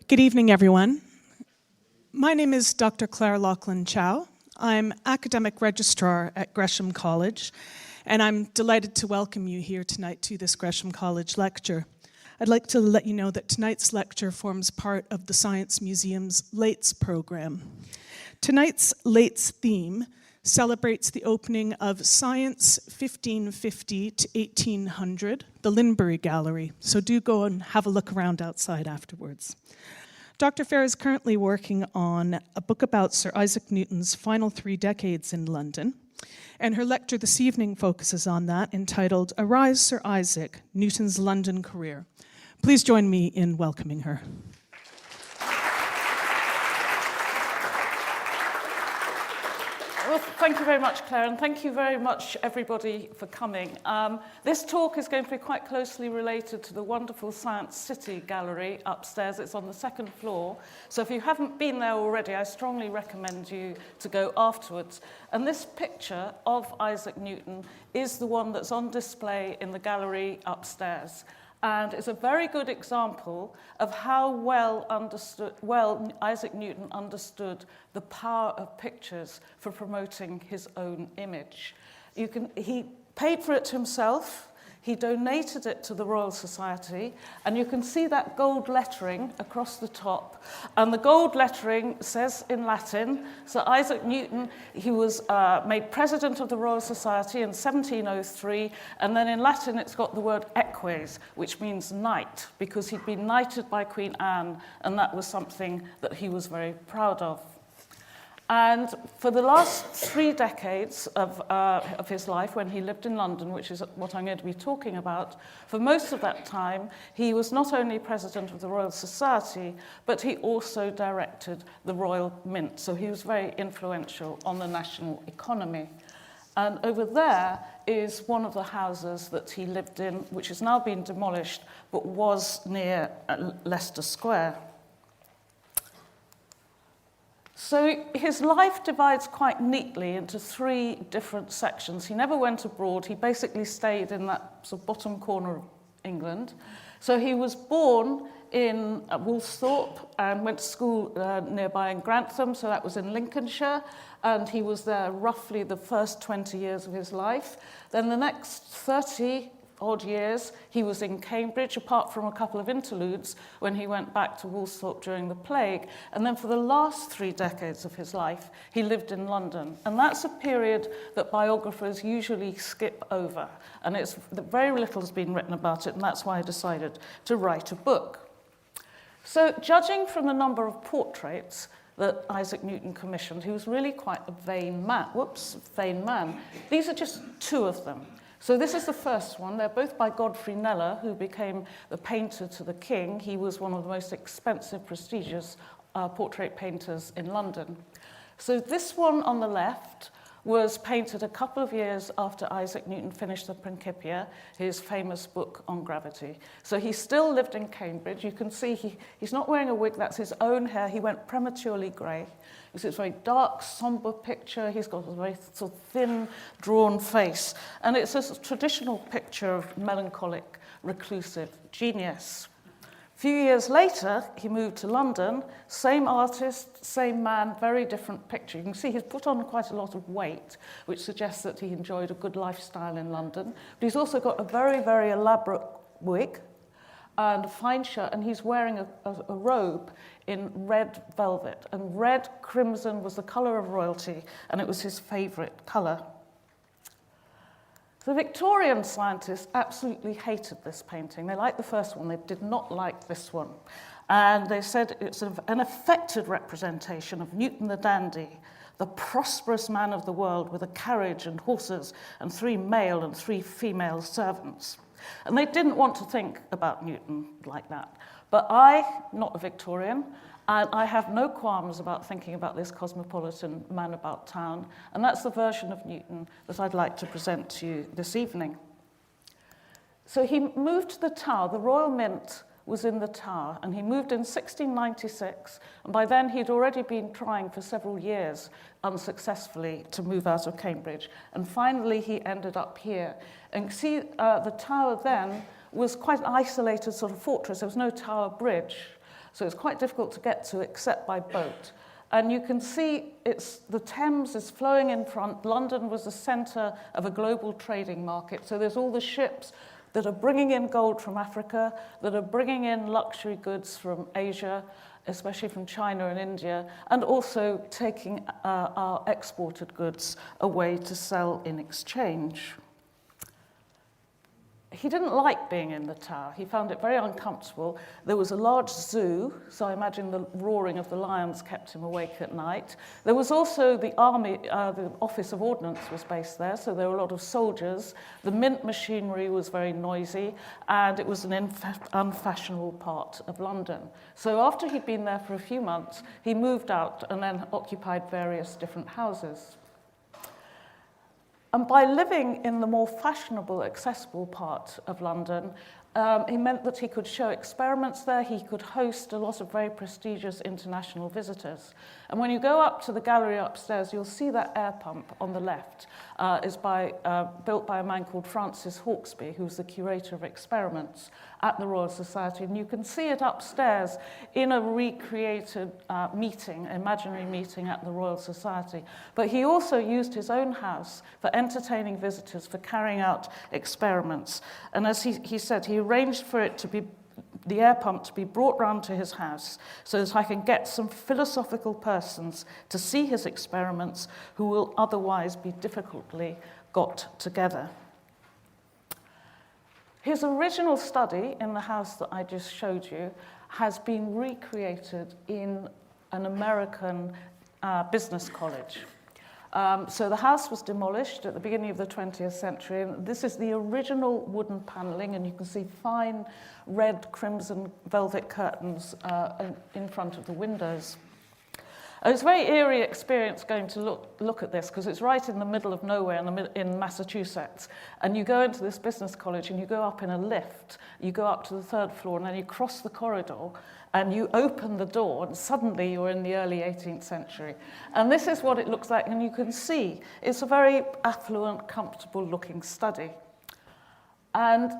Good evening, everyone. My name is Dr. Claire Laughlin-Chow. I'm academic registrar at Gresham College, and I'm delighted to welcome you here tonight to this Gresham College lecture. I'd like to let you know that tonight's lecture forms part of the Science Museum's Lates program. Tonight's Lates theme celebrates the opening of Science 1550 to 1800, the Linbury Gallery, so do go and have a look around outside afterwards. Dr. Fara is currently working on a book about Sir Isaac Newton's final 3 decades in London, and her lecture this evening focuses on that, entitled Arise, Sir Isaac, Newton's London Career. Please join me in welcoming her. Well, thank you very much, Claire, and thank you very much, everybody, for coming. This talk is going to be quite closely related to the wonderful Science City Gallery upstairs. It's on the 2nd floor, so if you haven't been there already, I strongly recommend you to go afterwards. And this picture of Isaac Newton is the one that's on display in the gallery upstairs. And it's a very good example of how well Isaac Newton understood the power of pictures for promoting his own image. He paid for it himself. He donated it to the Royal Society, and you can see that gold lettering across the top. And the gold lettering says in Latin, Sir Isaac Newton, he was made president of the Royal Society in 1703, and then in Latin it's got the word eques, which means knight, because he'd been knighted by Queen Anne, and that was something that he was very proud of. And for the last 3 decades of his life, when he lived in London, which is what I'm going to be talking about, for most of that time, he was not only president of the Royal Society, but he also directed the Royal Mint. So he was very influential on the national economy. And over there is one of the houses that he lived in, which has now been demolished, but was near Leicester Square. So his life divides quite neatly into 3 different sections. He never went abroad. He basically stayed in that sort of bottom corner of England. So he was born in Woolsthorpe and went to school nearby in Grantham, so that was in Lincolnshire, and he was there roughly the first 20 years of his life. Then the next 30 odd years, he was in Cambridge, apart from a couple of interludes when he went back to Woolsthorpe during the plague. And then for the last 3 decades of his life, he lived in London. And that's a period that biographers usually skip over. And very little has been written about it, and that's why I decided to write a book. So judging from the number of portraits that Isaac Newton commissioned, he was really quite a vain man. These are just 2 of them. So this is the first one. They're both by Godfrey Kneller, who became the painter to the king. He was one of the most expensive, prestigious portrait painters in London. So this one on the left was painted a couple of years after Isaac Newton finished the Principia, his famous book on gravity. So he still lived in Cambridge. You can see he's not wearing a wig. That's his own hair. He went prematurely grey. It's a very dark, somber picture. He's got a very sort of thin, drawn face. And it's a traditional picture of melancholic, reclusive genius. A few years later, he moved to London. Same artist, same man, very different picture. You can see he's put on quite a lot of weight, which suggests that he enjoyed a good lifestyle in London. But he's also got a very, very elaborate wig and a fine shirt, and he's wearing a robe in red velvet. And red crimson was the colour of royalty, and it was his favourite colour. The Victorian scientists absolutely hated this painting. They liked the first one. They did not like this one. And they said it's an affected representation of Newton the dandy, the prosperous man of the world with a carriage and horses and 3 male and 3 female servants. And they didn't want to think about Newton like that. But not a Victorian, and I have no qualms about thinking about this cosmopolitan man about town, and that's the version of Newton that I'd like to present to you this evening. So he moved to the Tower. The Royal Mint was in the Tower, and he moved in 1696, and by then he'd already been trying for several years unsuccessfully to move out of Cambridge, and finally he ended up here. And see, the Tower then was quite an isolated sort of fortress. There was no Tower Bridge. So it's quite difficult to get to except by boat. And you can see the Thames is flowing in front. London was the centre of a global trading market. So there's all the ships that are bringing in gold from Africa, that are bringing in luxury goods from Asia, especially from China and India, and also taking our exported goods away to sell in exchange. He didn't like being in the Tower. He found it very uncomfortable. There was a large zoo, so I imagine the roaring of the lions kept him awake at night. There was also the army, the Office of Ordnance was based there, so there were a lot of soldiers. The mint machinery was very noisy, and it was an unfashionable part of London. So after he'd been there for a few months, he moved out and then occupied various different houses. And by living in the more fashionable, accessible part of London, it meant that he could show experiments there, he could host a lot of very prestigious international visitors. And when you go up to the gallery upstairs, you'll see that air pump on the left is built by a man called Francis Hawksby, who's the curator of experiments at the Royal Society. And you can see it upstairs in a recreated meeting, imaginary meeting at the Royal Society. But he also used his own house for entertaining visitors, for carrying out experiments. And as he said, he arranged for it to be the air pump to be brought round to his house so that I can get some philosophical persons to see his experiments who will otherwise be difficultly got together. His original study in the house that I just showed you has been recreated in an American business college. So the house was demolished at the beginning of the 20th century. And this is the original wooden panelling, and you can see fine red, crimson velvet curtains in front of the windows. It's a very eerie experience going to look at this because it's right in the middle of nowhere in Massachusetts. And you go into this business college and you go up in a lift. You go up to the third floor and then you cross the corridor and you open the door and suddenly you're in the early 18th century. And this is what it looks like. And you can see it's a very affluent, comfortable looking study. And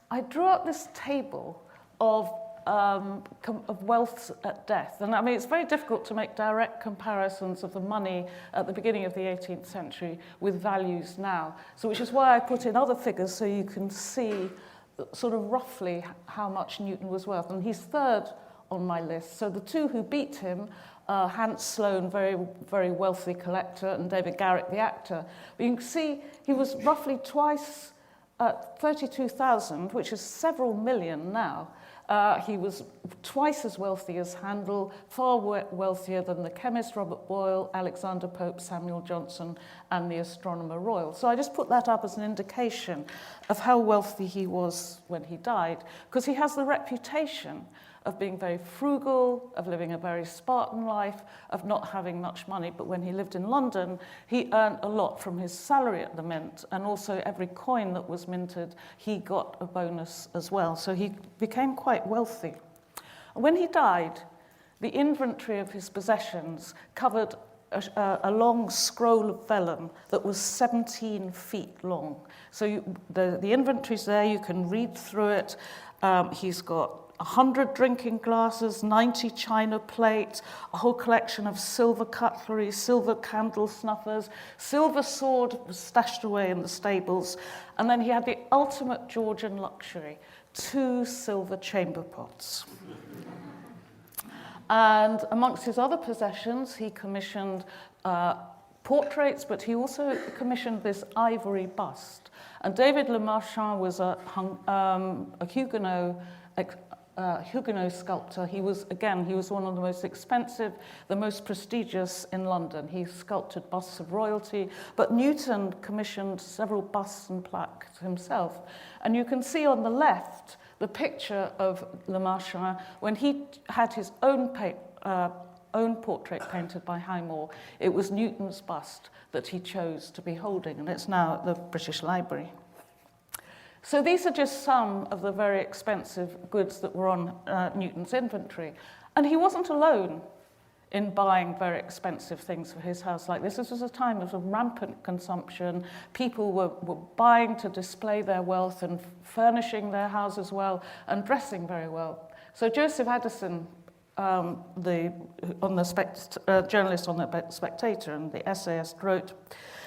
I drew up this table of wealth at death. And I mean, it's very difficult to make direct comparisons of the money at the beginning of the 18th century with values now. So which is why I put in other figures so you can see sort of roughly how much Newton was worth. And he's third on my list. So the two who beat him are Hans Sloane, very, very wealthy collector, and David Garrick, the actor. But you can see he was roughly twice at 32,000, which is several million now. He was twice as wealthy as Handel, far wealthier than the chemist Robert Boyle, Alexander Pope, Samuel Johnson, and the astronomer Royal. So I just put that up as an indication of how wealthy he was when he died, because he has the reputation of being very frugal, of living a very Spartan life, of not having much money. But when he lived in London, he earned a lot from his salary at the mint, and also every coin that was minted, he got a bonus as well. So he became quite wealthy. And when he died, the inventory of his possessions covered a long scroll of vellum that was 17 feet long. So the inventory's there, you can read through it. He's got 100 drinking glasses, 90 china plates, a whole collection of silver cutlery, silver candle snuffers, silver sword was stashed away in the stables, and then he had the ultimate Georgian luxury, 2 silver chamber pots. And amongst his other possessions, he commissioned portraits, but he also commissioned this ivory bust. And David Le Marchand was a Huguenot sculptor. He was one of the most expensive, the most prestigious in London. He sculpted busts of royalty, but Newton commissioned several busts and plaques himself. And you can see on the left the picture of Le Marchand when he had his own portrait painted by Highmore. It was Newton's bust that he chose to be holding, and it's now at the British Library. So these are just some of the very expensive goods that were on Newton's inventory. And he wasn't alone in buying very expensive things for his house like this. This was a time of rampant consumption. People were buying to display their wealth and furnishing their houses well and dressing very well. So Joseph Addison journalist on the Spectator, and the essayist wrote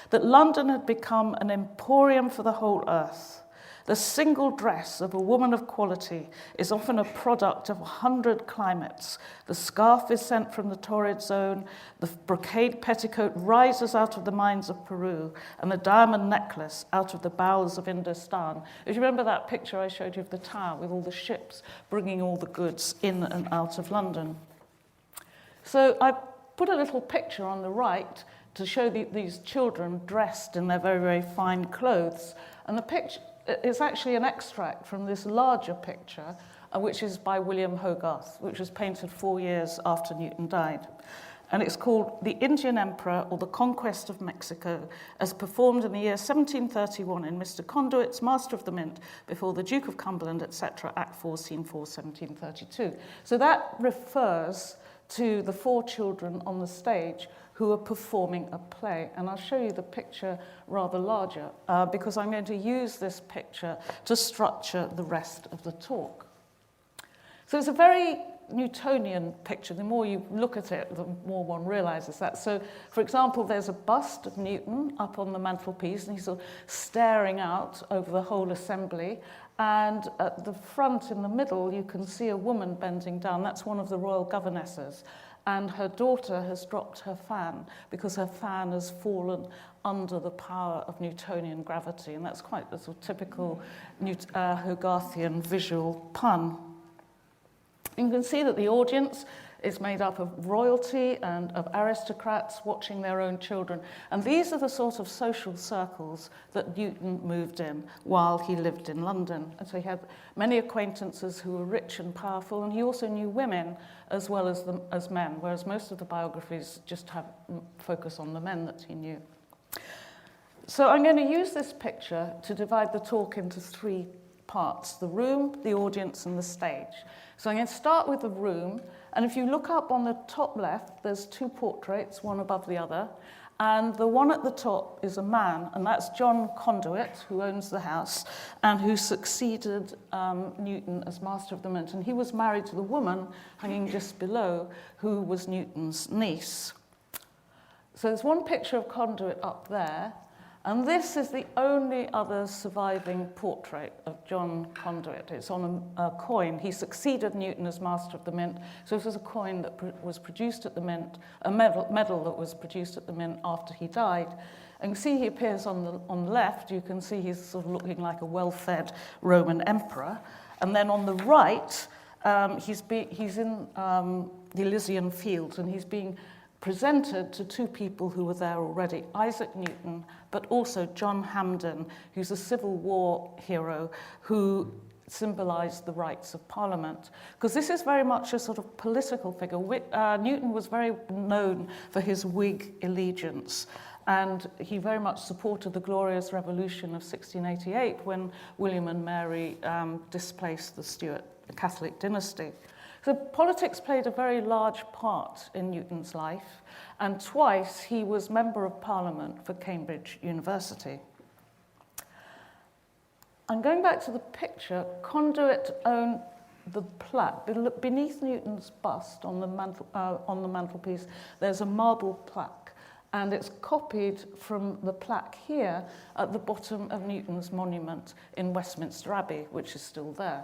that London had become an emporium for the whole earth. The single dress of a woman of quality is often a product of 100 climates. The scarf is sent from the torrid zone, the brocade petticoat rises out of the mines of Peru, and the diamond necklace out of the bowels of Indostan. If you remember that picture I showed you of the tower with all the ships bringing all the goods in and out of London. So I put a little picture on the right to show these children dressed in their very, very fine clothes. And the picture is actually an extract from this larger picture, which is by William Hogarth, which was painted 4 years after Newton died. And it's called The Indian Emperour, or The Conquest of Mexico, as performed in the year 1731 in Mr. Conduit's Master of the Mint before the Duke of Cumberland, etc., Act 4, Scene 4, 1732. So that refers to the 4 children on the stage who are performing a play. And I'll show you the picture rather larger because I'm going to use this picture to structure the rest of the talk. So it's a very Newtonian picture. The more you look at it, the more one realizes that. So, for example, there's a bust of Newton up on the mantelpiece, and he's sort of staring out over the whole assembly. And at the front in the middle, you can see a woman bending down. That's one of the royal governesses. And her daughter has dropped her fan because her fan has fallen under the power of Newtonian gravity. And that's quite a sort of typical Hogarthian visual pun. You can see that the audience is made up of royalty and of aristocrats watching their own children. And these are the sort of social circles that Newton moved in while he lived in London. And so he had many acquaintances who were rich and powerful, and he also knew women as well as men, whereas most of the biographies just have focus on the men that he knew. So I'm going to use this picture to divide the talk into 3 parts: the room, the audience, and the stage. So I'm going to start with the room, and if you look up on the top left, there's 2 portraits, one above the other, and the one at the top is a man, and that's John Conduit, who owns the house, and who succeeded Newton as Master of the Mint, and he was married to the woman hanging just below, who was Newton's niece. So there's one picture of Conduit up there, and this is the only other surviving portrait of John Conduit. It's on a coin. He succeeded Newton as Master of the Mint. So this is a coin that was produced at the Mint, a medal that was produced at the Mint after he died. And you see he appears on the left. You can see he's sort of looking like a well-fed Roman emperor. And then on the right, he's in the Elysian Fields, and he's being presented to 2 people who were there already, Isaac Newton, but also John Hampden, who's a Civil War hero who symbolized the rights of Parliament. Because this is very much a sort of political figure. Newton was very known for his Whig allegiance, and he very much supported the Glorious Revolution of 1688 when William and Mary displaced the Stuart Catholic dynasty. So politics played a very large part in Newton's life, and twice he was Member of Parliament for Cambridge University. And going back to the picture, Conduit owned the plaque. Beneath Newton's bust on the mantelpiece, there's a marble plaque, and it's copied from the plaque here at the bottom of Newton's monument in Westminster Abbey, which is still there.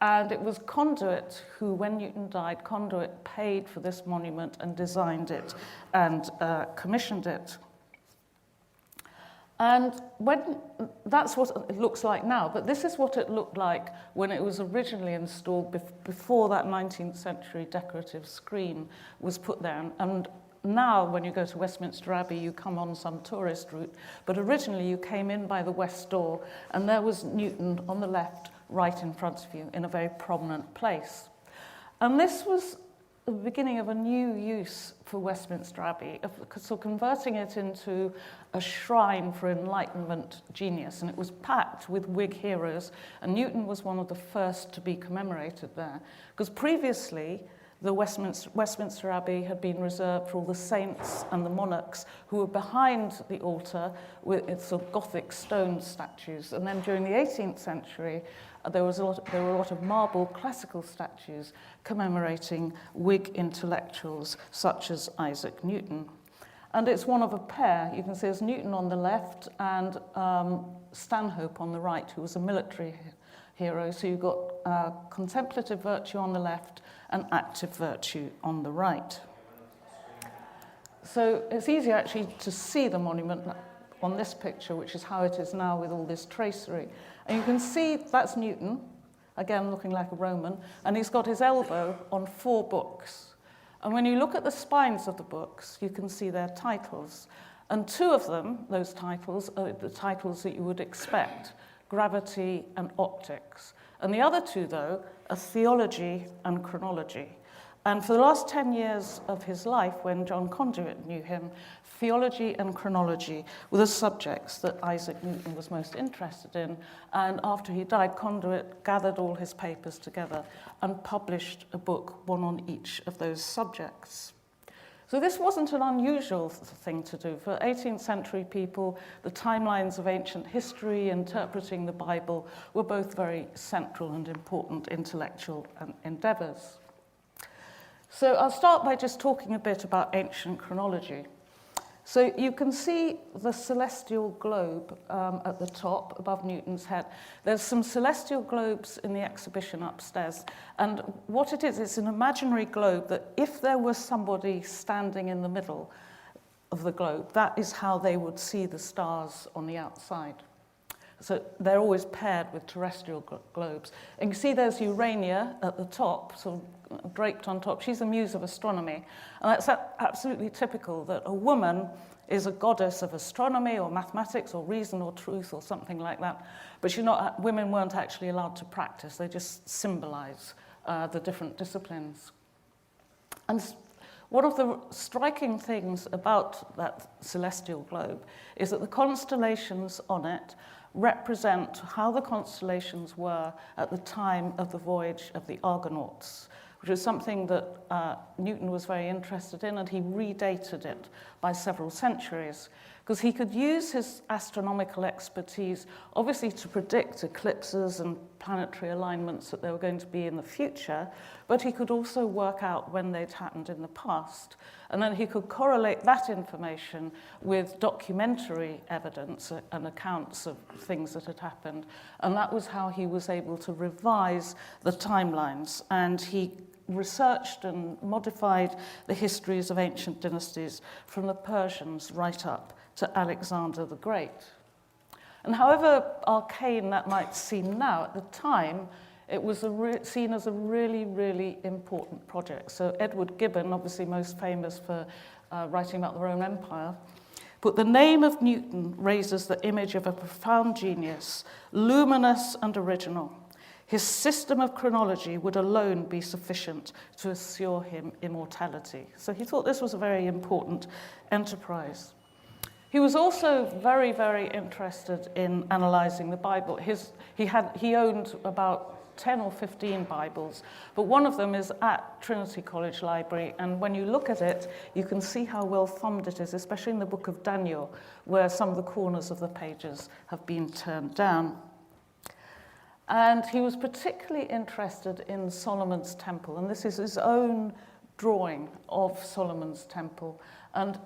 And it was Conduit who, when Newton died, Conduit paid for this monument and designed it and commissioned it. And that's what it looks like now, but this is what it looked like when it was originally installed before that 19th century decorative screen was put there. And now, when you go to Westminster Abbey, you come on some tourist route, but originally you came in by the west door, and there was Newton on the left, right in front of you, in a very prominent place. And this was the beginning of a new use for Westminster Abbey, so converting it into a shrine for Enlightenment genius, and it was packed with Whig heroes, and Newton was one of the first to be commemorated there, because previously the Westminster Abbey had been reserved for all the saints and the monarchs who were behind the altar with its sort of Gothic stone statues. And then during the 18th century, There were a lot of marble classical statues commemorating Whig intellectuals such as Isaac Newton. And it's one of a pair. You can see there's Newton on the left and Stanhope on the right, who was a military hero. So you've got contemplative virtue on the left and active virtue on the right. So it's easy actually to see the monument on this picture, which is how it is now with all this tracery. And you can see that's Newton, again looking like a Roman, and he's got his elbow on 4 books. And when you look at the spines of the books, you can see their titles. And 2 of them, those titles, are the titles that you would expect, Gravity and Optics. And the other 2, though, are Theology and Chronology. And for the last 10 years of his life, when John Conduit knew him, theology and chronology were the subjects that Isaac Newton was most interested in. And after he died, Conduit gathered all his papers together and published a book, one on each of those subjects. So this wasn't an unusual thing to do. For 18th century people, the timelines of ancient history, interpreting the Bible, were both very central and important intellectual endeavors. So I'll start by just talking a bit about ancient chronology. So you can see the celestial globe at the top, above Newton's head. There's some celestial globes in the exhibition upstairs. And what it is, it's an imaginary globe that if there was somebody standing in the middle of the globe, that is how they would see the stars on the outside. So they're always paired with terrestrial globes. And you see there's Urania at the top, sort of draped on top. She's the muse of astronomy. And that's absolutely typical that a woman is a goddess of astronomy or mathematics or reason or truth or something like that. But women weren't actually allowed to practice. They just symbolize the different disciplines. And one of the striking things about that celestial globe is that the constellations on it represent how the constellations were at the time of the voyage of the Argonauts, which was something that Newton was very interested in, and he redated it by several centuries, because he could use his astronomical expertise, obviously, to predict eclipses and planetary alignments that there were going to be in the future, but he could also work out when they'd happened in the past. And then he could correlate that information with documentary evidence and accounts of things that had happened. And that was how he was able to revise the timelines. And he researched and modified the histories of ancient dynasties from the Persians right up to Alexander the Great. And however arcane that might seem now, at the time, it was seen as a really, really important project. So Edward Gibbon, obviously most famous for writing about the Roman Empire, but the name of Newton raises the image of a profound genius, luminous and original. His system of chronology would alone be sufficient to assure him immortality. So he thought this was a very important enterprise. He was also very, very interested in analysing the Bible. He owned about 10 or 15 Bibles, but one of them is at Trinity College Library, and when you look at it, you can see how well thumbed it is, especially in the book of Daniel, where some of the corners of the pages have been turned down. And he was particularly interested in Solomon's temple, and this is his own drawing of Solomon's temple. And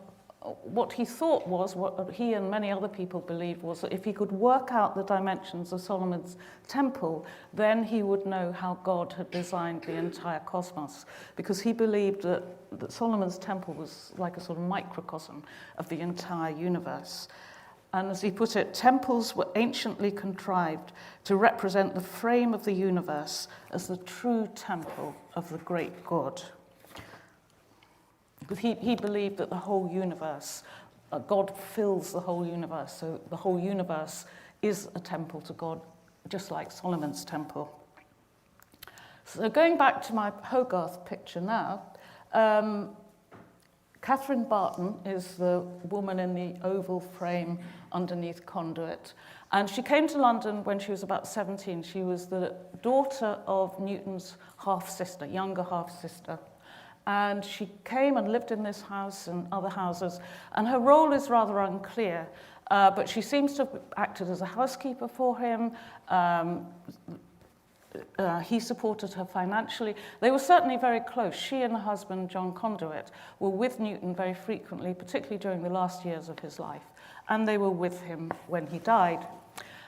what he thought was, what he and many other people believed, was that if he could work out the dimensions of Solomon's temple, then he would know how God had designed the entire cosmos, because he believed that Solomon's temple was like a sort of microcosm of the entire universe. And as he put it, temples were anciently contrived to represent the frame of the universe as the true temple of the great God. But he believed that the whole universe, God fills the whole universe, so the whole universe is a temple to God, just like Solomon's temple. So going back to my Hogarth picture now, Catherine Barton is the woman in the oval frame underneath Conduit. And she came to London when she was about 17. She was the daughter of Newton's half-sister, younger half-sister. And she came and lived in this house and other houses. And her role is rather unclear, but she seems to have acted as a housekeeper for him. he supported her financially. They were certainly very close. She and her husband, John Conduit, were with Newton very frequently, particularly during the last years of his life, and they were with him when he died.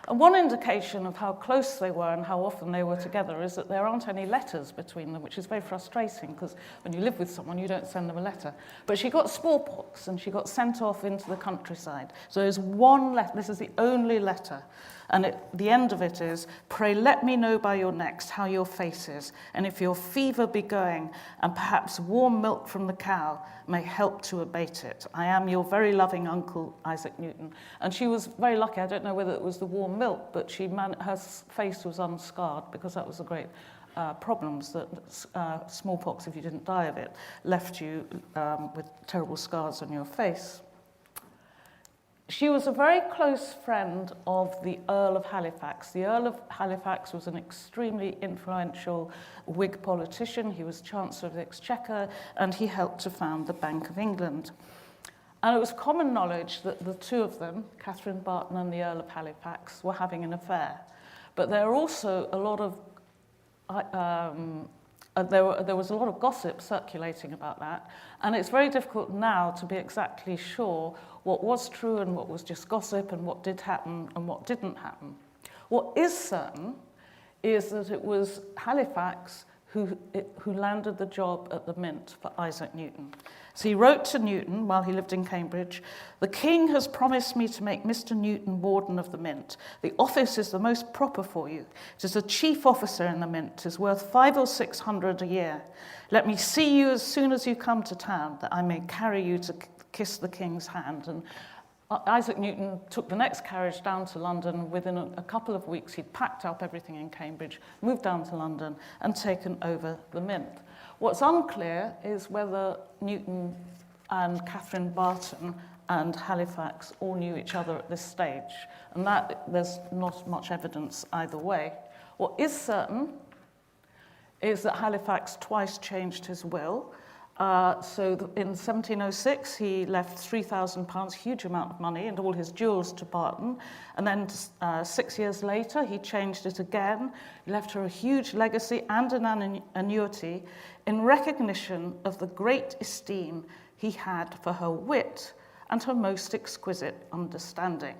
And one indication of how close they were and how often they were together is that there aren't any letters between them, which is very frustrating because when you live with someone, you don't send them a letter. But she got smallpox and she got sent off into the countryside. So there's one letter. This is the only letter. And the end of it is, "Pray let me know by your next how your face is, and if your fever be going, and perhaps warm milk from the cow may help to abate it. I am your very loving uncle, Isaac Newton." And she was very lucky. I don't know whether it was the warm milk, but her face was unscarred, because that was the great problems that smallpox, if you didn't die of it, left you with terrible scars on your face. She was a very close friend of the Earl of Halifax. The Earl of Halifax was an extremely influential Whig politician. He was Chancellor of the Exchequer, and he helped to found the Bank of England. And it was common knowledge that the two of them, Catherine Barton and the Earl of Halifax, were having an affair. But there are also a lot of there was a lot of gossip circulating about that, and it's very difficult now to be exactly sure what was true and what was just gossip and what did happen and what didn't happen. What is certain is that it was Halifax who landed the job at the Mint for Isaac Newton. So he wrote to Newton while he lived in Cambridge, "The King has promised me to make Mr. Newton Warden of the Mint. The office is the most proper for you. It is a chief officer in the Mint. It is worth 500 or 600 a year. Let me see you as soon as you come to town, that I may carry you to kiss the King's hand." And Isaac Newton took the next carriage down to London. Within a couple of weeks, he'd packed up everything in Cambridge, moved down to London, and taken over the Mint. What's unclear is whether Newton and Catherine Barton and Halifax all knew each other at this stage, and that there's not much evidence either way. What is certain is that Halifax twice changed his will. In 1706, he left £3,000, huge amount of money, and all his jewels to Barton. And then 6 years later, he changed it again. He left her a huge legacy and an annuity in recognition of the great esteem he had for her wit and her most exquisite understanding.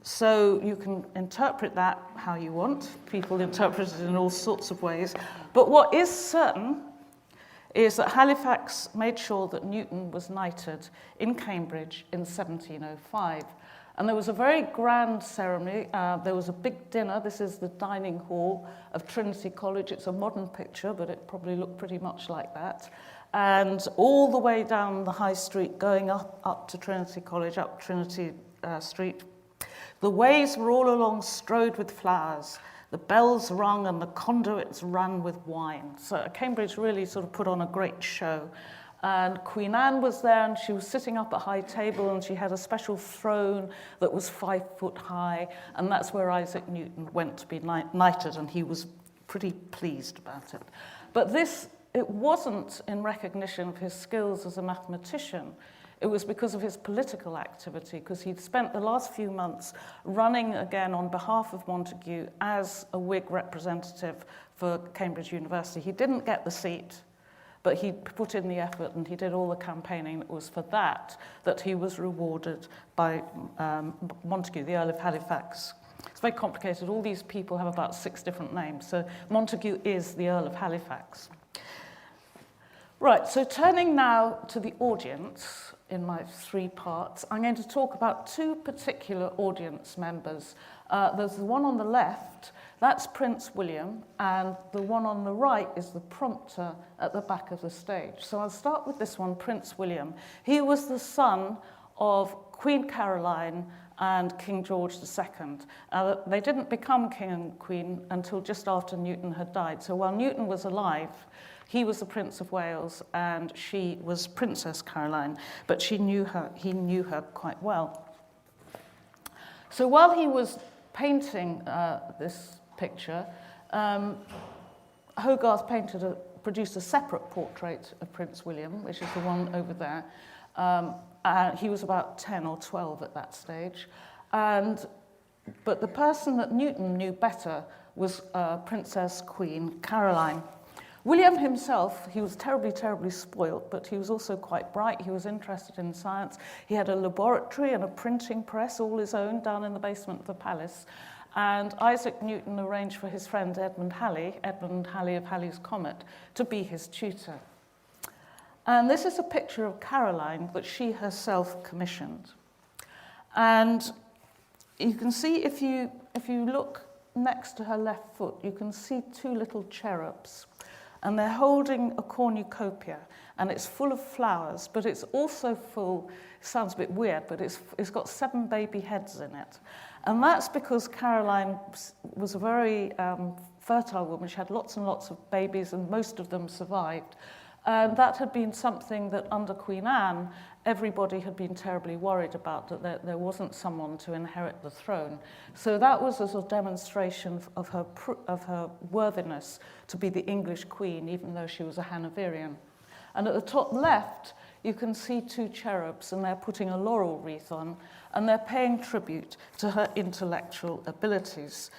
So you can interpret that how you want. People interpret it in all sorts of ways. But what is certain is that Halifax made sure that Newton was knighted in Cambridge in 1705. And there was a very grand ceremony. There was a big dinner. This is the dining hall of Trinity College. It's a modern picture, but it probably looked pretty much like that. And all the way down the high street, going up to Trinity College, up Trinity Street, the ways were all along strewed with flowers. The bells rung and the conduits ran with wine. So Cambridge really sort of put on a great show. And Queen Anne was there, and she was sitting up at high table, and she had a special throne that was 5 foot high, and that's where Isaac Newton went to be knighted, and he was pretty pleased about it. But it wasn't in recognition of his skills as a mathematician. It was because of his political activity, because he'd spent the last few months running again on behalf of Montagu as a Whig representative for Cambridge University. He didn't get the seat, but he put in the effort and he did all the campaigning. It was for that he was rewarded by Montagu, the Earl of Halifax. It's very complicated. All these people have about 6 different names. So Montagu is the Earl of Halifax. Right, so turning now to the audience in my 3 parts, I'm going to talk about 2 particular audience members. There's the one on the left, that's Prince William, and the one on the right is the prompter at the back of the stage. So I'll start with this one, Prince William. He was the son of Queen Caroline and King George II. They didn't become king and queen until just after Newton had died. So while Newton was alive, he was the Prince of Wales and she was Princess Caroline, but he knew her quite well. So while he was painting this picture, Hogarth produced a separate portrait of Prince William, which is the one over there. He was about 10 or 12 at that stage. But the person that Newton knew better was Princess Queen Caroline. William himself, he was terribly, terribly spoilt, but he was also quite bright. He was interested in science. He had a laboratory and a printing press all his own down in the basement of the palace. And Isaac Newton arranged for his friend Edmund Halley of Halley's Comet, to be his tutor. And this is a picture of Caroline that she herself commissioned. And you can see, if you look next to her left foot, you can see two little cherubs. And they're holding a cornucopia, and it's full of flowers, but it's also full, it sounds a bit weird, but it's got 7 baby heads in it. And that's because Caroline was a very fertile woman. She had lots and lots of babies, and most of them survived. And that had been something that under Queen Anne, everybody had been terribly worried about, that there wasn't someone to inherit the throne. So that was as a demonstration of her worthiness to be the English queen, even though she was a Hanoverian. And at the top left, you can see 2 cherubs, and they're putting a laurel wreath on, and they're paying tribute to her intellectual abilities,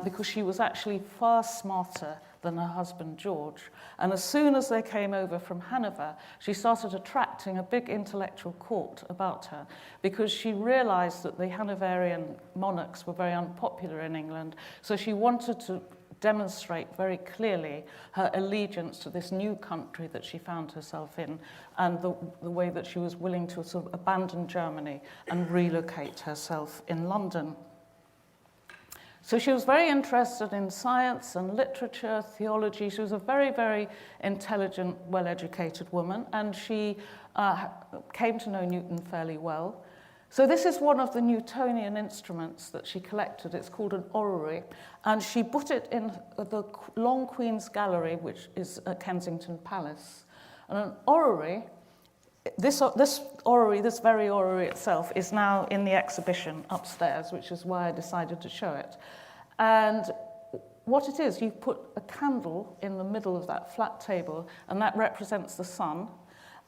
because she was actually far smarter than her husband George. And as soon as they came over from Hanover, she started attracting a big intellectual court about her, because she realized that the Hanoverian monarchs were very unpopular in England, so she wanted to demonstrate very clearly her allegiance to this new country that she found herself in, and the way that she was willing to sort of abandon Germany and relocate herself in London. So she was very interested in science and literature, theology. She was a very, very intelligent, well-educated woman, and she came to know Newton fairly well. So this is one of the Newtonian instruments that she collected. It's called an orrery, and she put it in the Long Queen's Gallery, which is at Kensington Palace. And an orrery, this very orrery itself, is now in the exhibition upstairs, which is why I decided to show it. And what it is, you put a candle in the middle of that flat table, and that represents the sun.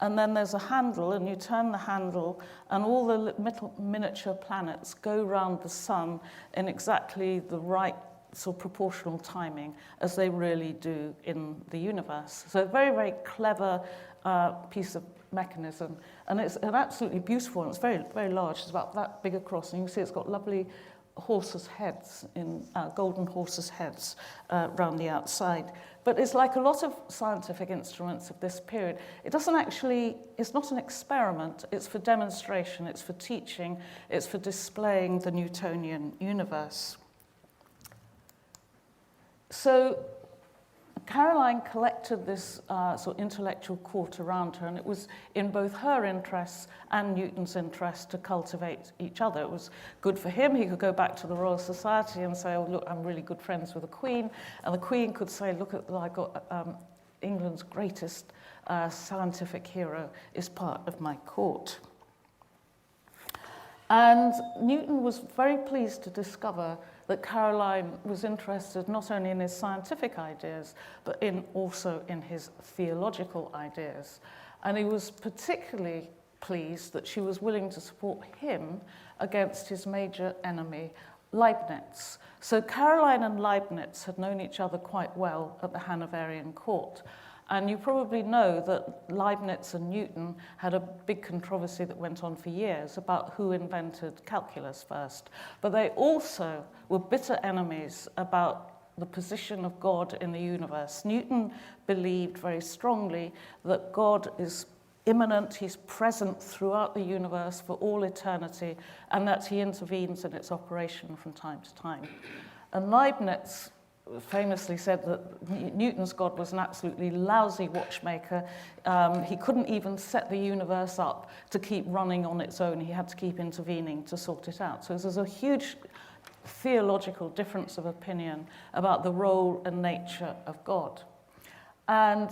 And then there's a handle, and you turn the handle, and all the miniature planets go round the sun in exactly the right sort of proportional timing, as they really do in the universe. So a very, very clever piece of mechanism, and it's an absolutely beautiful one. It's very, very large. It's about that big across, and you can see it's got lovely horses' heads, golden horses' heads around the outside. But it's like a lot of scientific instruments of this period. It doesn't actually, it's not an experiment. It's for demonstration, it's for teaching, it's for displaying the Newtonian universe. So Caroline collected this sort of intellectual court around her, and it was in both her interests and Newton's interest to cultivate each other. It was good for him. He could go back to the Royal Society and say, oh, look, I'm really good friends with the Queen. And the Queen could say, look, I got England's greatest scientific hero is part of my court. And Newton was very pleased to discover that Caroline was interested not only in his scientific ideas, but also in his theological ideas. And he was particularly pleased that she was willing to support him against his major enemy, Leibniz. So Caroline and Leibniz had known each other quite well at the Hanoverian court. And you probably know that Leibniz and Newton had a big controversy that went on for years about who invented calculus first. But they also were bitter enemies about the position of God in the universe. Newton believed very strongly that God is immanent, he's present throughout the universe for all eternity, and that he intervenes in its operation from time to time. And Leibniz famously said that Newton's God was an absolutely lousy watchmaker. He couldn't even set the universe up to keep running on its own. He had to keep intervening to sort it out. So there's a huge theological difference of opinion about the role and nature of God. And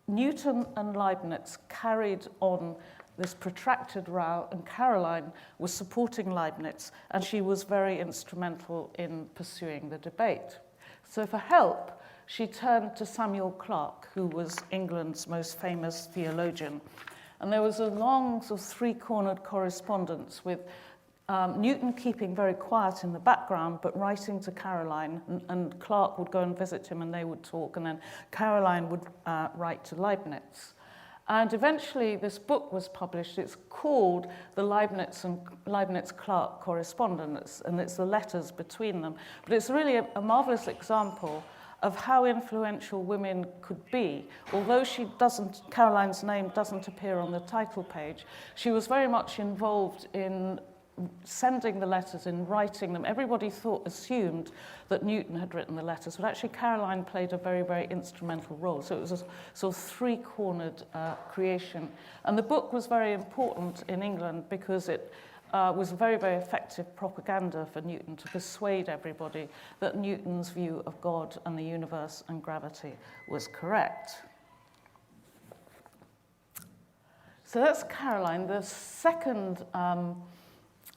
Newton and Leibniz carried on this protracted row, and Caroline was supporting Leibniz, and she was very instrumental in pursuing the debate. So for help, she turned to Samuel Clarke, who was England's most famous theologian. And there was a long sort of 3-cornered correspondence with Newton keeping very quiet in the background, but writing to Caroline, and Clarke would go and visit him and they would talk, and then Caroline would write to Leibniz. And eventually this book was published. It's called the Leibniz and Leibniz-Clarke Correspondence, and it's the letters between them. But it's really a marvelous example of how influential women could be. Although Caroline's name doesn't appear on the title page, she was very much involved in sending the letters, in writing them. Everybody assumed that Newton had written the letters, but actually Caroline played a very, very instrumental role. So it was a sort of three-cornered creation. And the book was very important in England because it was very, very effective propaganda for Newton to persuade everybody that Newton's view of God and the universe and gravity was correct. So that's Caroline. The second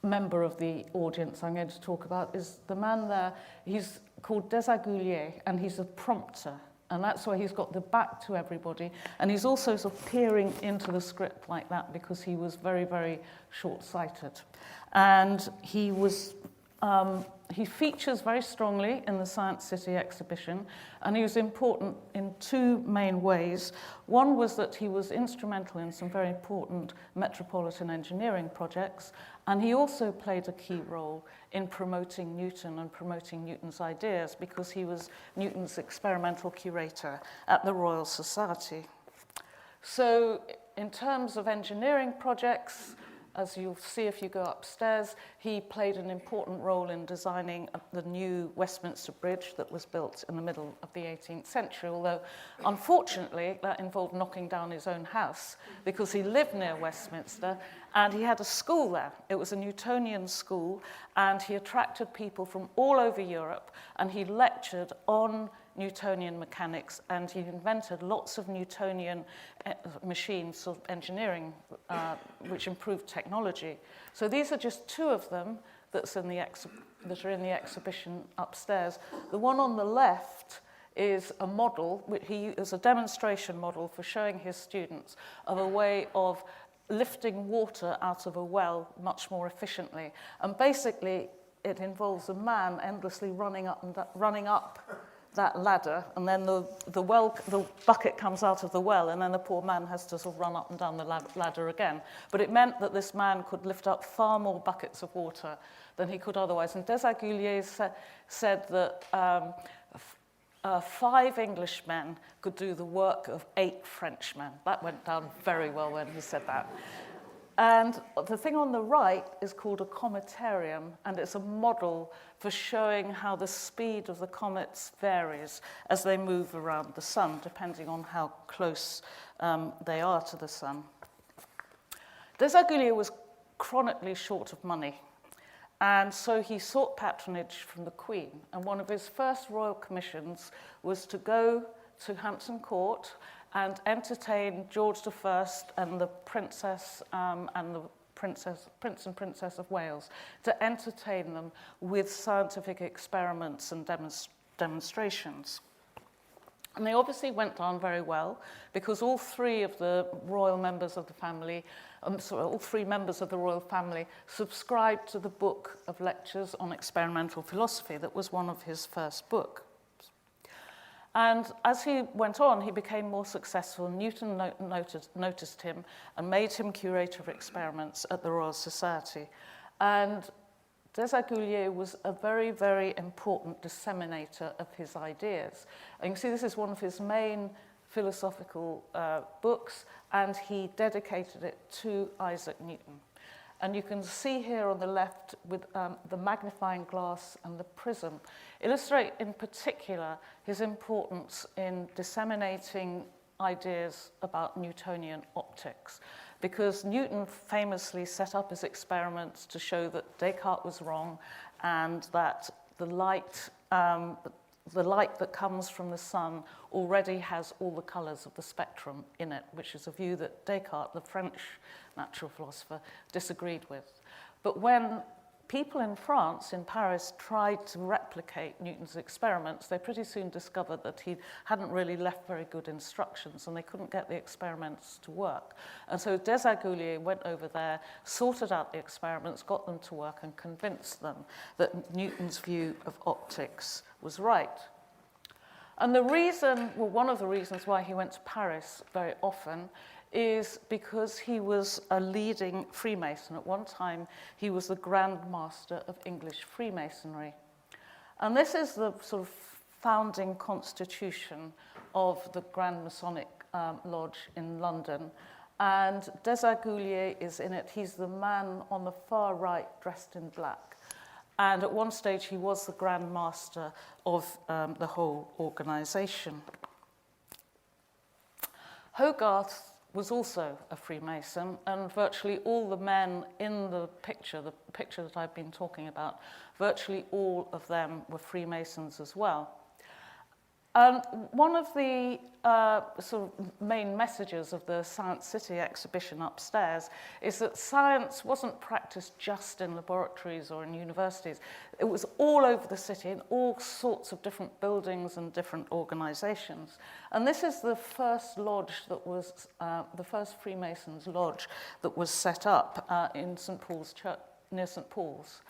member of the audience I'm going to talk about is the man there. He's called Desaguliers, and he's a prompter. And that's why he's got the back to everybody. And he's also sort of peering into the script like that because he was very, very short-sighted. And he features very strongly in the Science City exhibition, and he was important in two main ways. One was that he was instrumental in some very important metropolitan engineering projects, and he also played a key role in promoting Newton and promoting Newton's ideas because he was Newton's experimental curator at the Royal Society. So in terms of engineering projects, as you'll see if you go upstairs, he played an important role in designing the new Westminster Bridge that was built in the middle of the 18th century, although unfortunately that involved knocking down his own house because he lived near Westminster and he had a school there. It was a Newtonian school, and he attracted people from all over Europe, and he lectured on Newtonian mechanics, and he invented lots of Newtonian machines, sort of engineering, which improved technology. So these are just two of them that are in the exhibition upstairs. The one on the left is a model, which he is a demonstration model for showing his students of a way of lifting water out of a well much more efficiently. And basically, it involves a man endlessly running up that ladder, and then the bucket comes out of the well, and then the poor man has to sort of run up and down the ladder again. But it meant that this man could lift up far more buckets of water than he could otherwise. And Desaguliers said that 5 Englishmen could do the work of 8 Frenchmen. That went down very well when he said that. And the thing on the right is called a cometarium, and it's a model for showing how the speed of the comets varies as they move around the sun, depending on how close they are to the sun. Desaguliers was chronically short of money, and so he sought patronage from the Queen. And one of his first royal commissions was to go to Hampton Court and entertain George I and the Princess and the Prince and Princess of Wales, to entertain them with scientific experiments and demonstrations. And they obviously went down very well because all 3 of the royal members of the family, all 3 members of the royal family subscribed to the book of lectures on experimental philosophy that was one of his first books. And as he went on, he became more successful. Newton noticed him and made him curator of experiments at the Royal Society. And Desaguliers was a very, very important disseminator of his ideas. And you can see this is one of his main philosophical books, and he dedicated it to Isaac Newton. And you can see here on the left with the magnifying glass and the prism illustrate in particular his importance in disseminating ideas about Newtonian optics. Because Newton famously set up his experiments to show that Descartes was wrong and that the light that comes from the sun already has all the colours of the spectrum in it, which is a view that Descartes, the French natural philosopher, disagreed with. But when people in France, in Paris, tried to replicate Newton's experiments. They pretty soon discovered that he hadn't really left very good instructions and they couldn't get the experiments to work. And so Desaguliers went over there, sorted out the experiments, got them to work and convinced them that Newton's view of optics was right. And the reason, well, one of the reasons why he went to Paris very often is because he was a leading Freemason. At one time, he was the Grand Master of English Freemasonry. And this is the sort of founding constitution of the Grand Masonic Lodge in London. And Desaguliers is in it. He's the man on the far right dressed in black. And at one stage, he was the Grand Master of the whole organization. Hogarth was also a Freemason, and virtually all the men in the picture that I've been talking about, virtually all of them were Freemasons as well. And one of the sort of main messages of the Science City exhibition upstairs is that science wasn't practiced just in laboratories or in universities. It was all over the city in all sorts of different buildings and different organizations. And this is the first lodge that was, the first Freemasons lodge that was set up in St. Paul's Church, near St. Paul's.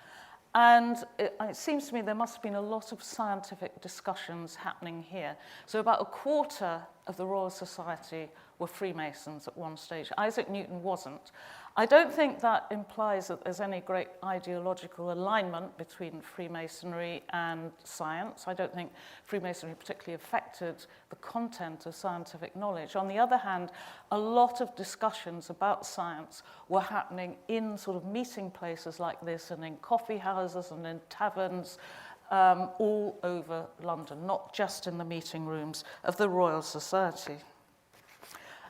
And it seems to me there must have been a lot of scientific discussions happening here. So about a quarter of the Royal Society were Freemasons at one stage. Isaac Newton wasn't. I don't think that implies that there's any great ideological alignment between Freemasonry and science. I don't think Freemasonry particularly affected the content of scientific knowledge. On the other hand, a lot of discussions about science were happening in sort of meeting places like this and in coffee houses and in taverns all over London, not just in the meeting rooms of the Royal Society.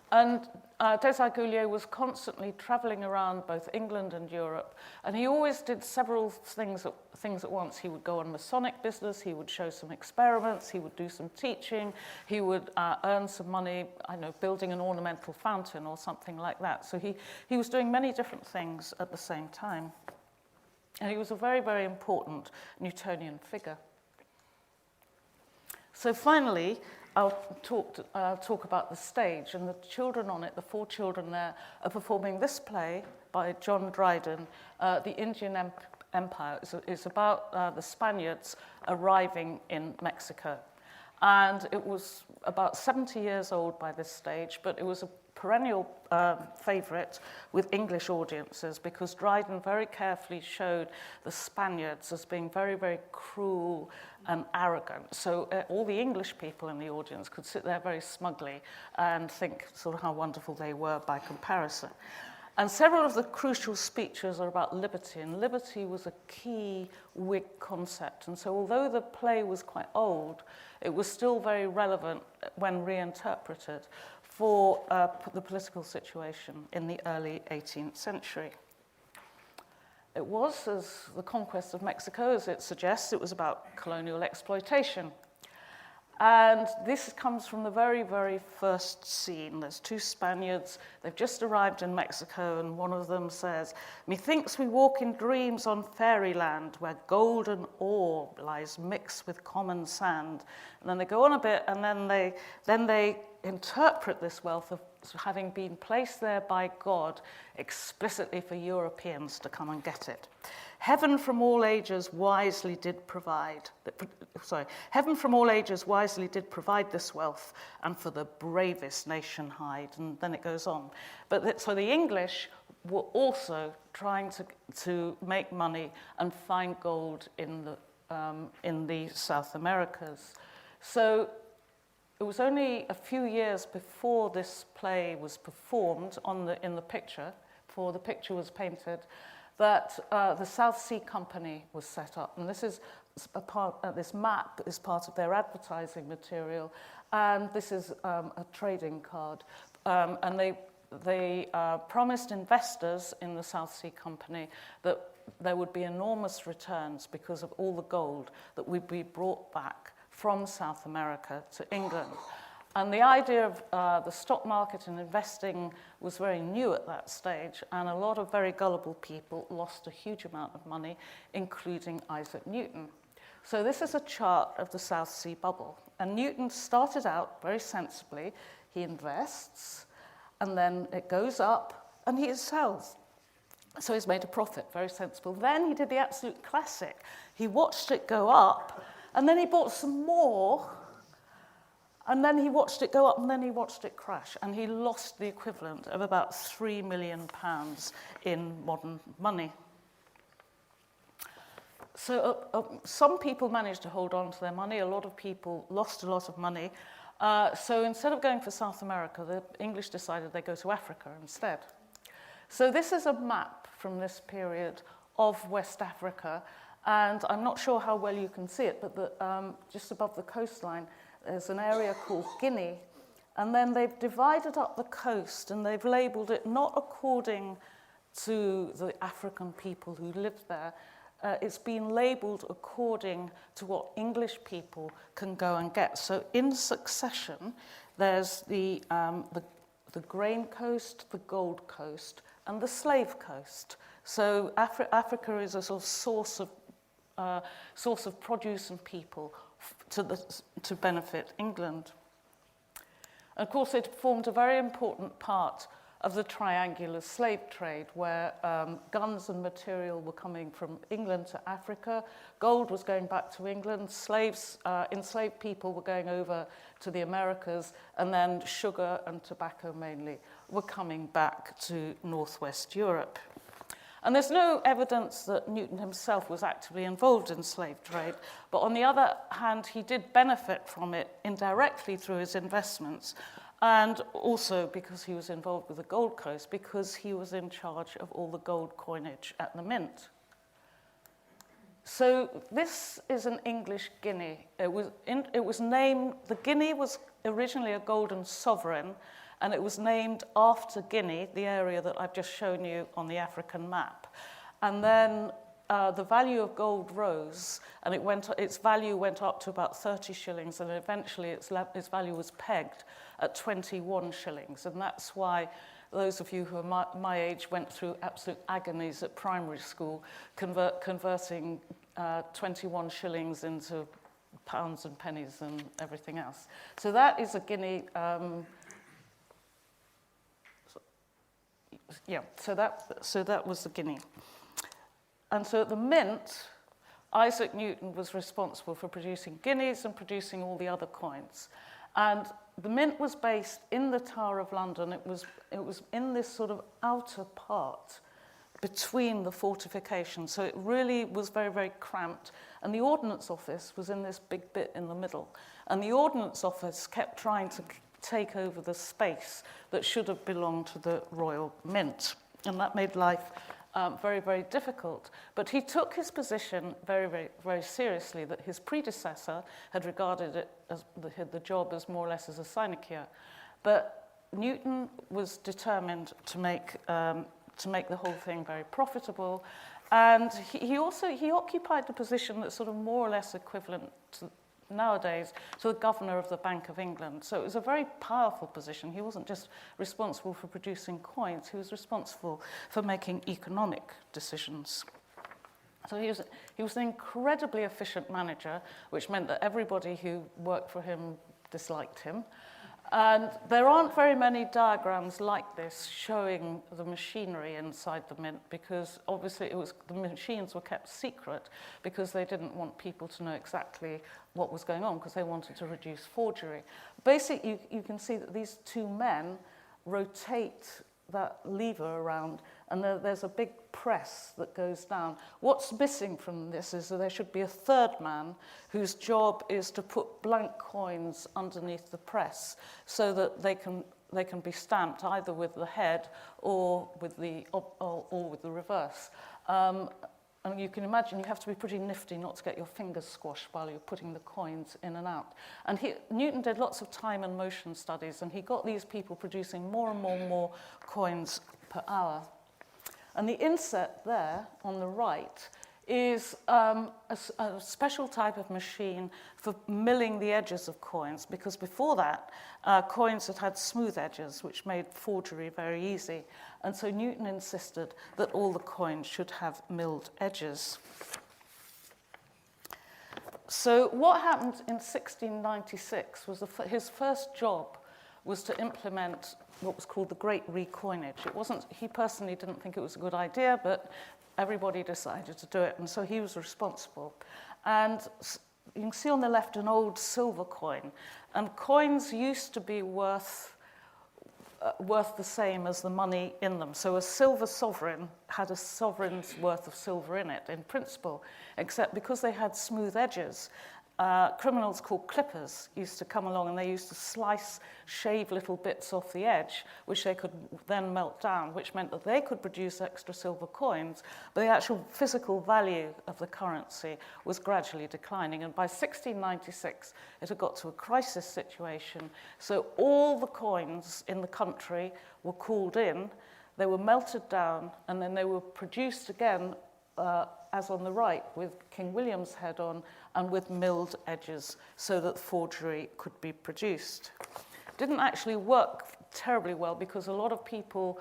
And Desaguliers was constantly traveling around both England and Europe, and he always did several things at once. He would go on Masonic business, he would show some experiments, he would do some teaching, he would earn some money, I know, building an ornamental fountain or something like that. So he was doing many different things at the same time. And he was a very, very important Newtonian figure. So finally, I'll talk about the stage, and the children on it, the 4 children there, are performing this play by John Dryden, The Indian Empire. It's about the Spaniards arriving in Mexico. And it was about 70 years old by this stage, but it was a perennial favourite with English audiences because Dryden very carefully showed the Spaniards as being very, very cruel and arrogant. So all the English people in the audience could sit there very smugly and think sort of how wonderful they were by comparison. And several of the crucial speeches are about liberty, and liberty was a key Whig concept. And so although the play was quite old, it was still very relevant when reinterpreted for the political situation in the early 18th century. It was, as the conquest of Mexico, as it suggests, it was about colonial exploitation. And this comes from the very, very first scene. There's 2 Spaniards. They've just arrived in Mexico, and one of them says, "Methinks we walk in dreams on fairyland, where golden ore lies mixed with common sand." And then they go on a bit, and then they interpret this wealth of having been placed there by God explicitly for Europeans to come and get it. Heaven from all ages wisely did provide. Heaven from all ages wisely did provide this wealth, and for the bravest nation hide. And then it goes on. So the English were also trying to make money and find gold in the South Americas. So it was only a few years before this play was performed in the picture, before the picture was painted, that the South Sea Company was set up. And this is this map is part of their advertising material, and this is a trading card. And they promised investors in the South Sea Company that there would be enormous returns because of all the gold that would be brought back from South America to England. And the idea of the stock market and investing was very new at that stage, and a lot of very gullible people lost a huge amount of money, including Isaac Newton. So this is a chart of the South Sea bubble. And Newton started out very sensibly. He invests, and then it goes up, and he sells. So he's made a profit, very sensible. Then he did the absolute classic. He watched it go up, and then he bought some more, and then he watched it go up, and then he watched it crash. And he lost the equivalent of about £3 million in modern money. So some people managed to hold on to their money. A lot of people lost a lot of money. So instead of going for South America, the English decided they'd go to Africa instead. So this is a map from this period of West Africa, and I'm not sure how well you can see it, but just above the coastline, there's an area called Guinea, and then they've divided up the coast, and they've labelled it not according to the African people who lived there. It's been labelled according to what English people can go and get. So in succession, there's the grain coast, the gold coast, and the slave coast. So Africa is a sort of source of produce and people to benefit England. And of course, it formed a very important part of the triangular slave trade, where guns and material were coming from England to Africa, gold was going back to England, enslaved people were going over to the Americas, and then sugar and tobacco mainly were coming back to northwest Europe. And there's no evidence that Newton himself was actively involved in slave trade, but on the other hand, he did benefit from it indirectly through his investments, and also because he was involved with the Gold Coast, because he was in charge of all the gold coinage at the mint. So this is an English guinea. It was named, the guinea was originally a golden sovereign, and it was named after Guinea, the area that I've just shown you on the African map. And then the value of gold rose, and its value went up to about 30 shillings, and eventually its value was pegged at 21 shillings. And that's why those of you who are my age went through absolute agonies at primary school, converting 21 shillings into pounds and pennies and everything else. So that is a guinea. So that was the guinea. And so at the mint, Isaac Newton was responsible for producing guineas and producing all the other coins. And the mint was based in the Tower of London. It was in this sort of outer part between the fortifications. So it really was very, very cramped. And the Ordnance Office was in this big bit in the middle. And the Ordnance Office kept trying to take over the space that should have belonged to the Royal Mint. And that made life very, very difficult. But he took his position very, very, very seriously, that his predecessor had regarded it as the job as more or less as a sinecure. But Newton was determined to make the whole thing very profitable. And he occupied the position that's sort of more or less equivalent to nowadays to the governor of the Bank of England. So it was a very powerful position. He wasn't just responsible for producing coins, he was responsible for making economic decisions. So he was an incredibly efficient manager, which meant that everybody who worked for him disliked him. And there aren't very many diagrams like this showing the machinery inside the mint, because obviously the machines were kept secret because they didn't want people to know exactly what was going on, because they wanted to reduce forgery. Basically, you can see that these two men rotate that lever around, and there's a big press that goes down. What's missing from this is that there should be a third man whose job is to put blank coins underneath the press so that they can be stamped either with the head or with the reverse. And you can imagine you have to be pretty nifty not to get your fingers squashed while you're putting the coins in and out. And Newton did lots of time and motion studies, and he got these people producing more and more and more coins per hour. And the inset there on the right is a special type of machine for milling the edges of coins, because before that, coins had smooth edges, which made forgery very easy. And so Newton insisted that all the coins should have milled edges. So what happened in 1696 was his first job was to implement what was called the Great Recoinage. He personally didn't think it was a good idea, but everybody decided to do it, and so he was responsible. And you can see on the left an old silver coin, and coins used to be worth the same as the money in them. So a silver sovereign had a sovereign's worth of silver in it, in principle, except because they had smooth edges, criminals called clippers used to come along and they used to shave little bits off the edge, which they could then melt down, which meant that they could produce extra silver coins, but the actual physical value of the currency was gradually declining. And by 1696, it had got to a crisis situation. So all the coins in the country were called in, they were melted down, and then they were produced again as on the right, with King William's head on and with milled edges so that forgery could be produced. It didn't actually work terribly well because a lot of people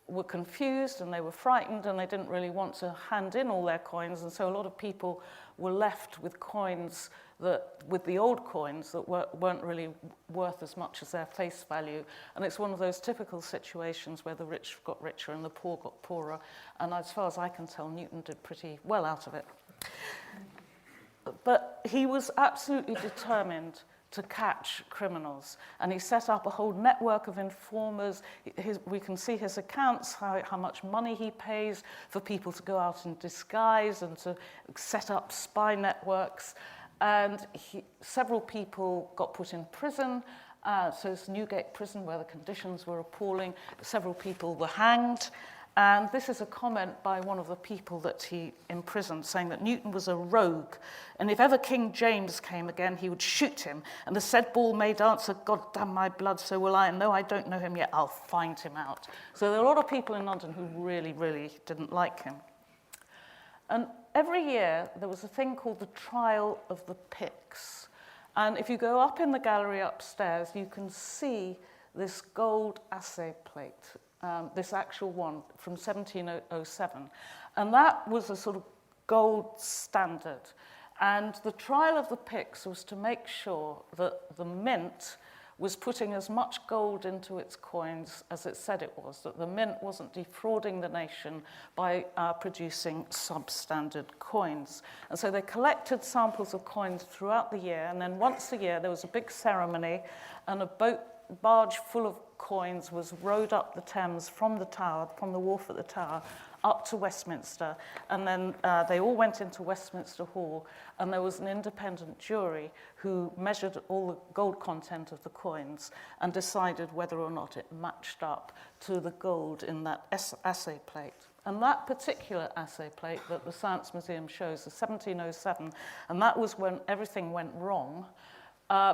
were confused and they were frightened and they didn't really want to hand in all their coins, and so a lot of people were left with coins with the old coins that weren't really worth as much as their face value. And it's one of those typical situations where the rich got richer and the poor got poorer. And as far as I can tell, Newton did pretty well out of it. But he was absolutely determined to catch criminals. And he set up a whole network of informers. We can see his accounts, how much money he pays for people to go out in disguise and to set up spy networks. And several people got put in prison. So it's Newgate Prison, where the conditions were appalling. Several people were hanged. And this is a comment by one of the people that he imprisoned, saying that Newton was a rogue, and if ever King James came again, he would shoot him. And the said ball made answer, God damn my blood, so will I, and though I don't know him yet, I'll find him out. So there are a lot of people in London who really, really didn't like him. And every year, there was a thing called the Trial of the Picts. And if you go up in the gallery upstairs, you can see this gold assay plate. This actual one from 1707. And that was a sort of gold standard. And the trial of the Picts was to make sure that the mint was putting as much gold into its coins as it said it was, that the mint wasn't defrauding the nation by producing substandard coins. And so they collected samples of coins throughout the year, and then once a year there was a big ceremony, and a barge full of coins was rowed up the Thames from the Tower, from the wharf at the Tower, up to Westminster. And then they all went into Westminster Hall, and there was an independent jury who measured all the gold content of the coins and decided whether or not it matched up to the gold in that assay plate. And that particular assay plate that the Science Museum shows is 1707, and that was when everything went wrong,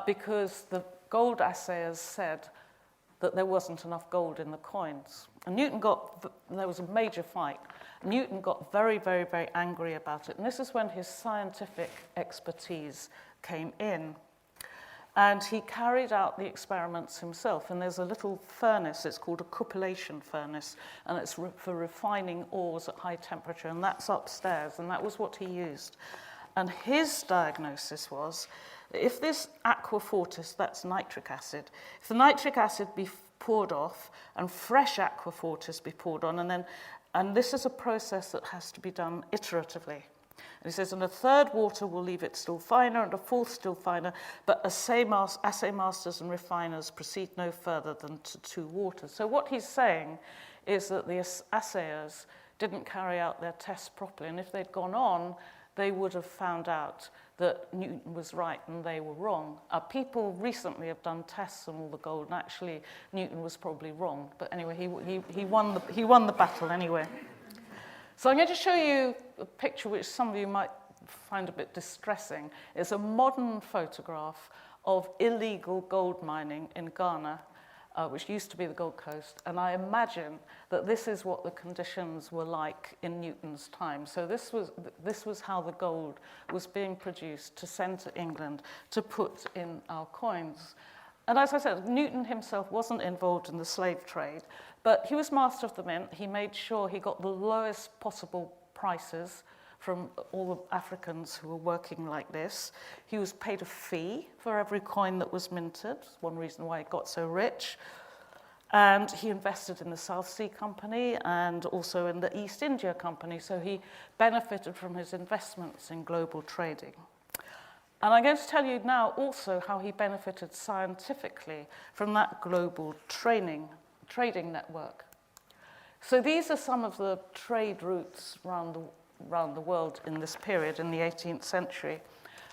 because the gold assayers said that there wasn't enough gold in the coins. And there was a major fight. Newton got very, very, very angry about it. And this is when his scientific expertise came in. And he carried out the experiments himself. And there's a little furnace, it's called a cupellation furnace, and it's for refining ores at high temperature, and that's upstairs, and that was what he used. And his diagnosis was, if this aqua fortis, that's nitric acid, if the nitric acid be poured off and fresh aqua fortis be poured on, and this is a process that has to be done iteratively. And he says, and a third water will leave it still finer, and a fourth still finer, but assay masters and refiners proceed no further than to 2 waters. So what he's saying is that the assayers didn't carry out their tests properly, and if they'd gone on, they would have found out that Newton was right and they were wrong. People recently have done tests on all the gold, and actually Newton was probably wrong. But anyway, he won the battle anyway. So I'm going to show you a picture which some of you might find a bit distressing. It's a modern photograph of illegal gold mining in Ghana. which used to be the Gold Coast. And I imagine that this is what the conditions were like in Newton's time. So this was how the gold was being produced to send to England to put in our coins. And as I said, Newton himself wasn't involved in the slave trade, but he was master of the mint. He made sure he got the lowest possible prices from all the Africans who were working like this. He was paid a fee for every coin that was minted. One reason why he got so rich. And he invested in the South Sea Company and also in the East India Company, so he benefited from his investments in global trading. And I'm going to tell you now also how he benefited scientifically from that global trading network. So these are some of the trade routes around the world in this period, in the 18th century.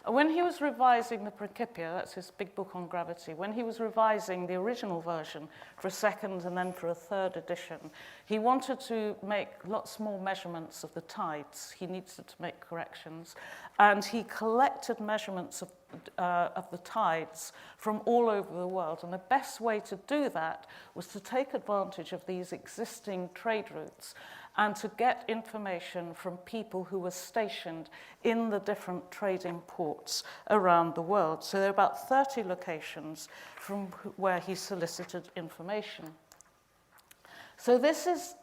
And when he was revising the Principia, that's his big book on gravity, when he was revising the original version for a second and then for a third edition, he wanted to make lots more measurements of the tides. He needed to make corrections. And he collected measurements of the tides from all over the world. And the best way to do that was to take advantage of these existing trade routes and to get information from people who were stationed in the different trading ports around the world. So there are about 30 locations from where he solicited information. So this is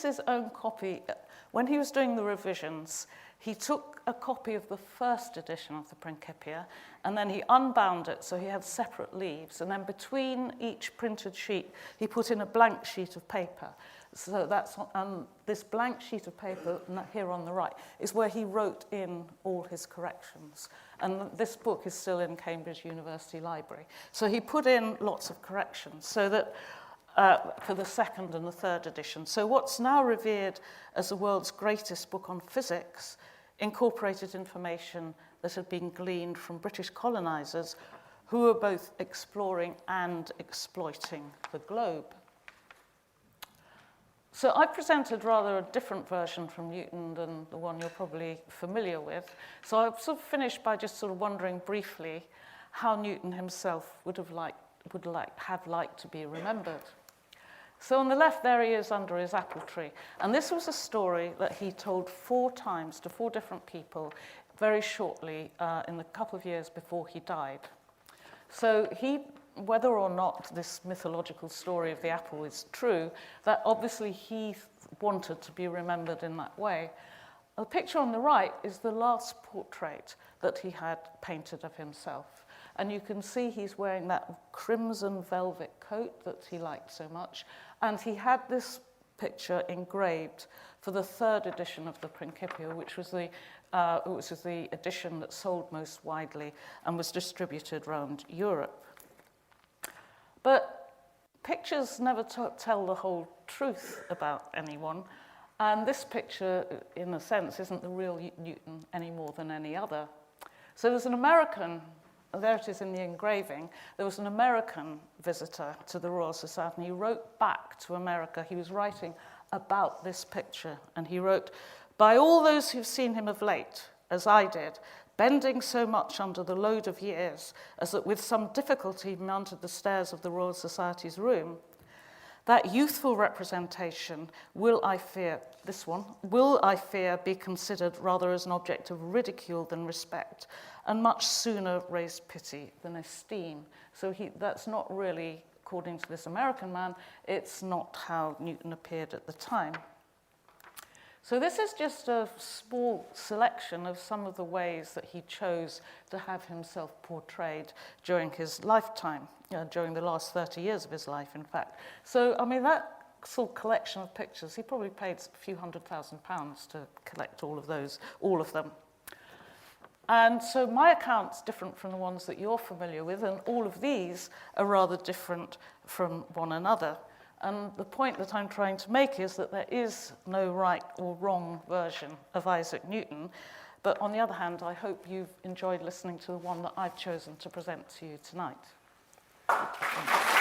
his own copy. When he was doing the revisions, he took a copy of the first edition of the Principia, and then he unbound it, so he had separate leaves. And then between each printed sheet, he put in a blank sheet of paper. So that's this blank sheet of paper here on the right is where he wrote in all his corrections. And this book is still in Cambridge University Library. So he put in lots of corrections so that for the second and the third edition. So what's now revered as the world's greatest book on physics incorporated information that had been gleaned from British colonizers who were both exploring and exploiting the globe. So I presented rather a different version from Newton than the one you're probably familiar with. So I've sort of finished by just sort of wondering briefly how Newton himself would have liked to be remembered. So on the left there he is under his apple tree. And this was a story that he told 4 times to 4 different people very shortly in the couple of years before he died. So whether or not this mythological story of the apple is true, that obviously he wanted to be remembered in that way. The picture on the right is the last portrait that he had painted of himself. And you can see he's wearing that crimson velvet coat that he liked so much. And he had this picture engraved for the 3rd edition of the Principia, which was the edition that sold most widely and was distributed around Europe. But pictures never tell the whole truth about anyone. And this picture, in a sense, isn't the real Newton any more than any other. So there's an American, there it is in the engraving, there was an American visitor to the Royal Society, and he wrote back to America. He was writing about this picture, and he wrote, "By all those who've seen him of late, as I did, bending so much under the load of years as that with some difficulty mounted the stairs of the Royal Society's room, that youthful representation will, I fear, be considered rather as an object of ridicule than respect, and much sooner raise pity than esteem." So that's not really, according to this American man, it's not how Newton appeared at the time. So this is just a small selection of some of the ways that he chose to have himself portrayed during his lifetime, during the last 30 years of his life, in fact. So, I mean, that sort of collection of pictures, he probably paid a few £100,000 to collect all of them. And so my account's different from the ones that you're familiar with, and all of these are rather different from one another. And the point that I'm trying to make is that there is no right or wrong version of Isaac Newton. But on the other hand, I hope you've enjoyed listening to the one that I've chosen to present to you tonight. Thank you.